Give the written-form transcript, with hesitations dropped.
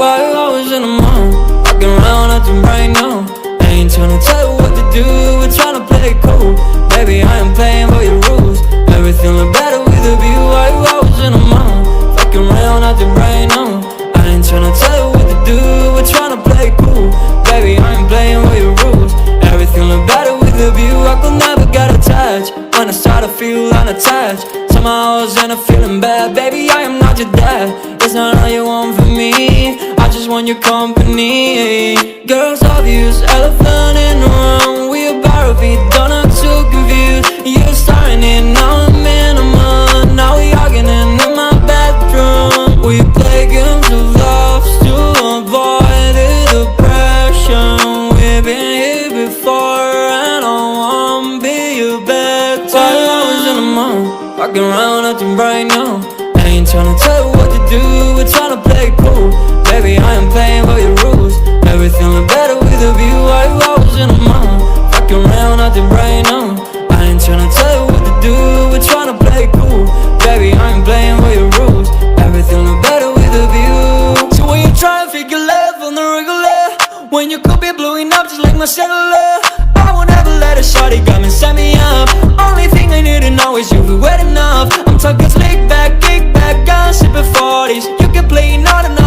5 hours in a month, walking around acting right now. I ain't tryna tell you what to do, we're tryna play it cool. Baby, I am playing by your rules. Everything look better with a view. 5 hours in a month, walking around acting right now. I ain't tryna tell you what to do, we're tryna play it cool. Baby, I am playing by your rules. Everything look better with a view. I could never get attached when I start to feel unattached. Somehow I was in a feeling bad. Baby, I am not your dad. It's not all you want from me, I just want your company. Girls obvious, elephant in the room. We about our feet, don't look too confused. You're starting it, now I'm in a mood. Now we arguing in my bedroom. We play games of love to avoid the depression. We've been here before and I wanna be your bed. 5 hours in a month, walking around acting right now. I ain't tryna tell you what to do, we're tryna play it cool. Baby, I am playing by your rules. Everything look better with a view. 5 hours in a month, walking around acting right now. I ain't tryna tell you what to do, we're tryna play it cool. Baby, I am playing by your rules. Everything look better with a view. So when you try to figure love on the regular, when you could be blowing up just like my cellular, I won't ever let a shorty come and set me up. Only thing I need to know is you'll be wet enough. I'm talking slick back, kick back, gun sipping 40s. You can play not enough.